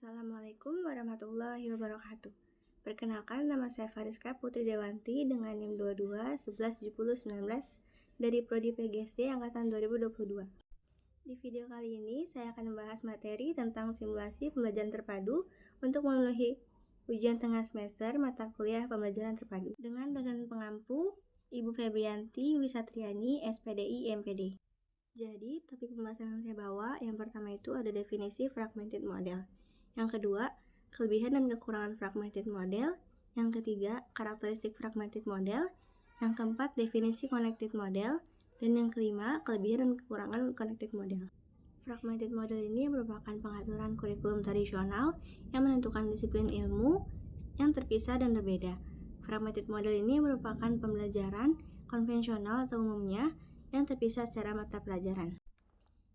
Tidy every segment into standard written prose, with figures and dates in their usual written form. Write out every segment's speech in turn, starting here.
Assalamualaikum warahmatullahi wabarakatuh. Perkenalkan, nama saya Fariska Putri Dewanti dengan NIM 22 11 70 19 dari Prodi PGSD Angkatan 2022. Di video kali ini, saya akan membahas materi tentang simulasi pembelajaran terpadu untuk memenuhi ujian tengah semester mata kuliah pembelajaran terpadu dengan dosen pengampu Ibu Febrianti Wisatriani, SPDI MPD. Jadi, topik pembahasan yang saya bawa, yang pertama itu ada definisi fragmented model. Yang kedua, kelebihan dan kekurangan fragmented model. Yang ketiga, karakteristik fragmented model. Yang keempat, definisi connected model. Dan yang kelima, kelebihan dan kekurangan connected model. Fragmented model ini merupakan pengaturan kurikulum tradisional yang menentukan disiplin ilmu yang terpisah dan berbeda. Fragmented model ini merupakan pembelajaran konvensional atau umumnya yang terpisah secara mata pelajaran.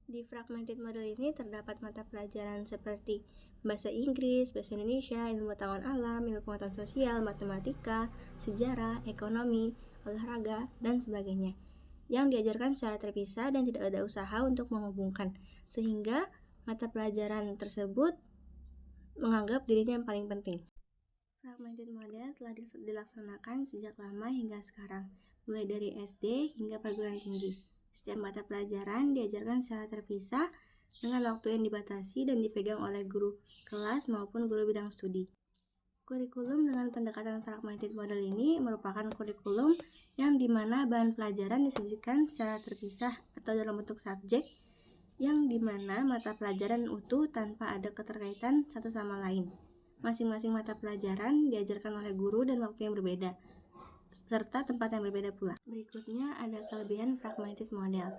Di fragmented model ini terdapat mata pelajaran seperti bahasa Inggris, bahasa Indonesia, ilmu pengetahuan alam, ilmu pengetahuan sosial, matematika, sejarah, ekonomi, olahraga, dan sebagainya, yang diajarkan secara terpisah dan tidak ada usaha untuk menghubungkan, sehingga mata pelajaran tersebut menganggap dirinya yang paling penting. Fragmented model telah dilaksanakan sejak lama hingga sekarang, mulai dari SD hingga perguruan tinggi. Setiap mata pelajaran diajarkan secara terpisah dengan waktu yang dibatasi dan dipegang oleh guru kelas maupun guru bidang studi. Kurikulum dengan pendekatan fragmented model ini merupakan kurikulum yang dimana bahan pelajaran disajikan secara terpisah atau dalam bentuk subjek, yang dimana mata pelajaran utuh tanpa ada keterkaitan satu sama lain. Masing-masing mata pelajaran diajarkan oleh guru dan waktu yang berbeda, serta tempat yang berbeda pula. Berikutnya ada kelebihan fragmented model.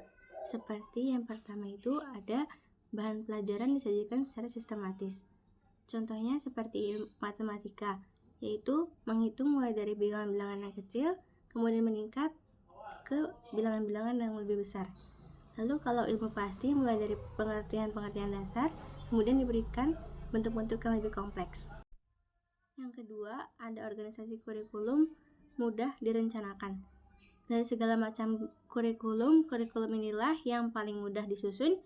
Seperti yang pertama itu ada bahan pelajaran disajikan secara sistematis. Contohnya seperti matematika, yaitu menghitung mulai dari bilangan-bilangan yang kecil, kemudian meningkat ke bilangan-bilangan yang lebih besar. Lalu kalau ilmu pasti mulai dari pengertian-pengertian dasar, kemudian diberikan bentuk-bentuk yang lebih kompleks. Yang kedua, ada organisasi kurikulum mudah direncanakan. Dari segala macam kurikulum inilah yang paling mudah disusun,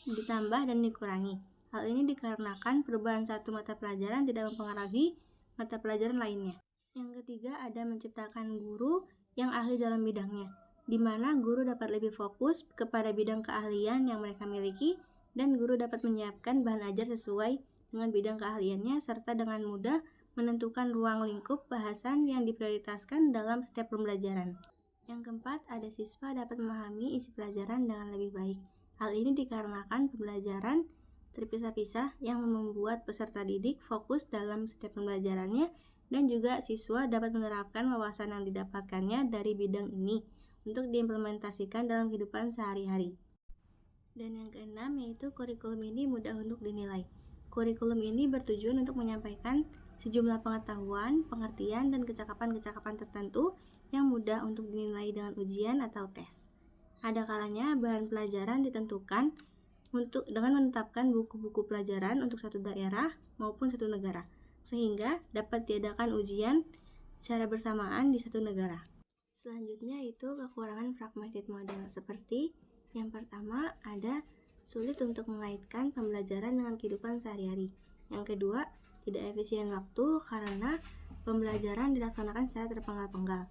ditambah dan dikurangi. Hal ini dikarenakan perubahan satu mata pelajaran tidak mempengaruhi mata pelajaran lainnya. Yang ketiga, ada menciptakan guru yang ahli dalam bidangnya, di mana guru dapat lebih fokus kepada bidang keahlian yang mereka miliki, dan guru dapat menyiapkan bahan ajar sesuai dengan bidang keahliannya, serta dengan mudah menentukan ruang lingkup bahasan yang diprioritaskan dalam setiap pembelajaran. Yang keempat, ada siswa dapat memahami isi pelajaran dengan lebih baik. Hal ini dikarenakan pembelajaran terpisah-pisah yang membuat peserta didik fokus dalam setiap pembelajarannya, dan juga siswa dapat menerapkan wawasan yang didapatkannya dari bidang ini untuk diimplementasikan dalam kehidupan sehari-hari. Dan yang keenam, yaitu kurikulum ini mudah untuk dinilai. Kurikulum ini bertujuan untuk menyampaikan sejumlah pengetahuan, pengertian, dan kecakapan-kecakapan tertentu yang mudah untuk dinilai dengan ujian atau tes. Ada kalanya bahan pelajaran ditentukan dengan menetapkan buku-buku pelajaran untuk satu daerah maupun satu negara, sehingga dapat diadakan ujian secara bersamaan di satu negara. Selanjutnya itu kekurangan fragmented model, seperti yang pertama ada sulit untuk mengaitkan pembelajaran dengan kehidupan sehari-hari. Yang kedua, tidak efisien waktu karena pembelajaran dilaksanakan secara terpenggal-penggal.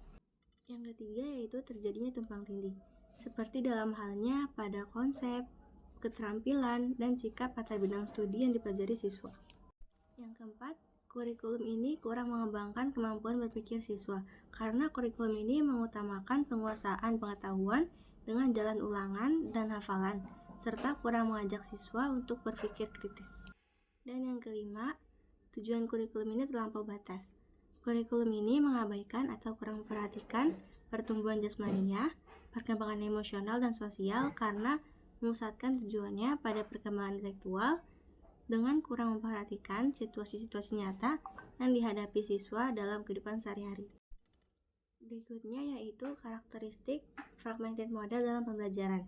Yang ketiga yaitu terjadinya tumpang tindih, seperti dalam halnya pada konsep, keterampilan, dan sikap pada bidang studi yang dipelajari siswa. Yang keempat, kurikulum ini kurang mengembangkan kemampuan berpikir siswa, karena kurikulum ini mengutamakan penguasaan pengetahuan dengan jalan ulangan dan hafalan, serta kurang mengajak siswa untuk berpikir kritis. Dan yang kelima, tujuan kurikulum ini terlampau batas. Kurikulum ini mengabaikan atau kurang memperhatikan pertumbuhan jasmania, perkembangan emosional dan sosial karena memusatkan tujuannya pada perkembangan intelektual, dengan kurang memperhatikan situasi-situasi nyata yang dihadapi siswa dalam kehidupan sehari-hari. Berikutnya yaitu karakteristik fragmented model dalam pembelajaran.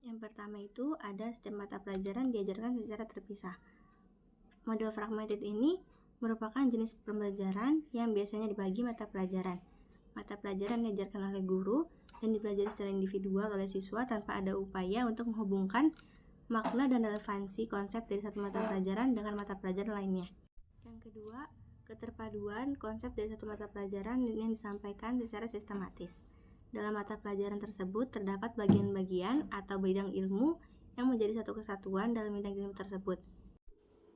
Yang pertama itu ada setiap mata pelajaran diajarkan secara terpisah. Model fragmented ini merupakan jenis pembelajaran yang biasanya dibagi mata pelajaran. Mata pelajaran diajarkan oleh guru dan dipelajari secara individual oleh siswa tanpa ada upaya untuk menghubungkan makna dan relevansi konsep dari satu mata pelajaran dengan mata pelajaran lainnya. Yang kedua, keterpaduan konsep dari satu mata pelajaran yang disampaikan secara sistematis. Dalam mata pelajaran tersebut terdapat bagian-bagian atau bidang ilmu yang menjadi satu kesatuan dalam bidang ilmu tersebut.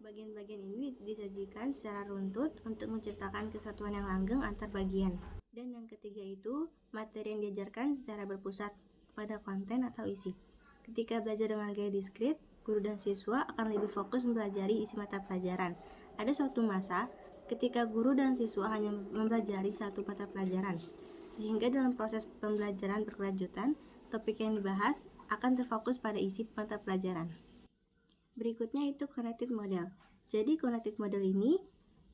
Bagian-bagian ini disajikan secara runtut untuk menciptakan kesatuan yang langgeng antar bagian. Dan yang ketiga itu, materi yang diajarkan secara berpusat pada konten atau isi. Ketika belajar dengan gaya diskrit, guru dan siswa akan lebih fokus mempelajari isi mata pelajaran. Ada suatu masa ketika guru dan siswa hanya mempelajari satu mata pelajaran, sehingga dalam proses pembelajaran berkelanjutan, topik yang dibahas akan terfokus pada isi mata pelajaran. Berikutnya itu connected model. Jadi connected model ini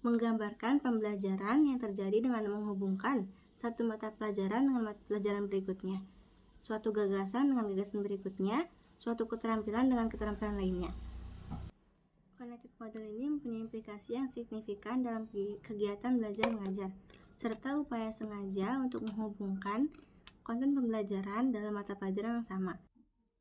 menggambarkan pembelajaran yang terjadi dengan menghubungkan satu mata pelajaran dengan mata pelajaran berikutnya, suatu gagasan dengan gagasan berikutnya, suatu keterampilan dengan keterampilan lainnya. Connected model ini mempunyai implikasi yang signifikan dalam kegiatan belajar mengajar, serta upaya sengaja untuk menghubungkan konten pembelajaran dalam mata pelajaran yang sama.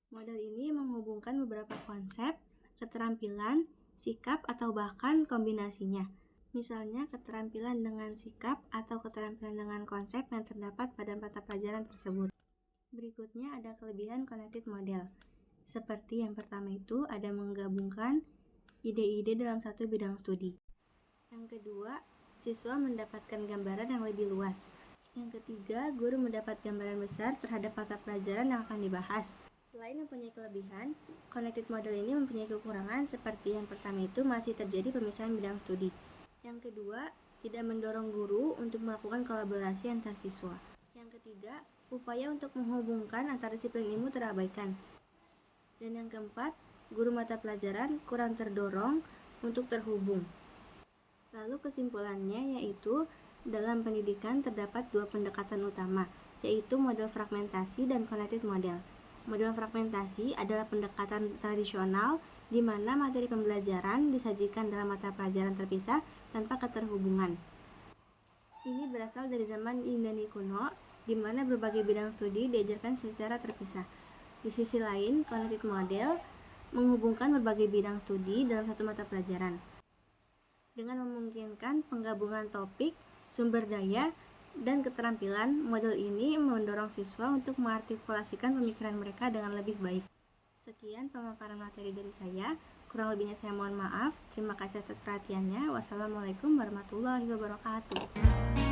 Model ini menghubungkan beberapa konsep, keterampilan, sikap, atau bahkan kombinasinya. Misalnya keterampilan dengan sikap atau keterampilan dengan konsep yang terdapat pada mata pelajaran tersebut. Berikutnya ada kelebihan connected model. Seperti yang pertama itu ada menggabungkan ide-ide dalam satu bidang studi. Yang kedua, siswa mendapatkan gambaran yang lebih luas. Yang ketiga, guru mendapat gambaran besar terhadap mata pelajaran yang akan dibahas. Selain mempunyai kelebihan, connected model ini mempunyai kekurangan seperti yang pertama itu masih terjadi pemisahan bidang studi. Yang kedua, tidak mendorong guru untuk melakukan kolaborasi antar siswa. Yang ketiga, upaya untuk menghubungkan antar disiplin ilmu terabaikan. Dan yang keempat, guru mata pelajaran kurang terdorong untuk terhubung. Lalu kesimpulannya yaitu dalam pendidikan terdapat dua pendekatan utama, yaitu model fragmentasi dan connected model. Model fragmentasi adalah pendekatan tradisional di mana materi pembelajaran disajikan dalam mata pelajaran terpisah tanpa keterhubungan. Ini berasal dari zaman Yunani kuno, di mana berbagai bidang studi diajarkan secara terpisah. Di sisi lain, connected model menghubungkan berbagai bidang studi dalam satu mata pelajaran dengan memungkinkan penggabungan topik, sumber daya, dan keterampilan. Model ini mendorong siswa untuk mengartikulasikan pemikiran mereka dengan lebih baik. Sekian pemaparan materi dari saya. Kurang lebihnya saya mohon maaf. Terima kasih atas perhatiannya. Wassalamualaikum warahmatullahi wabarakatuh.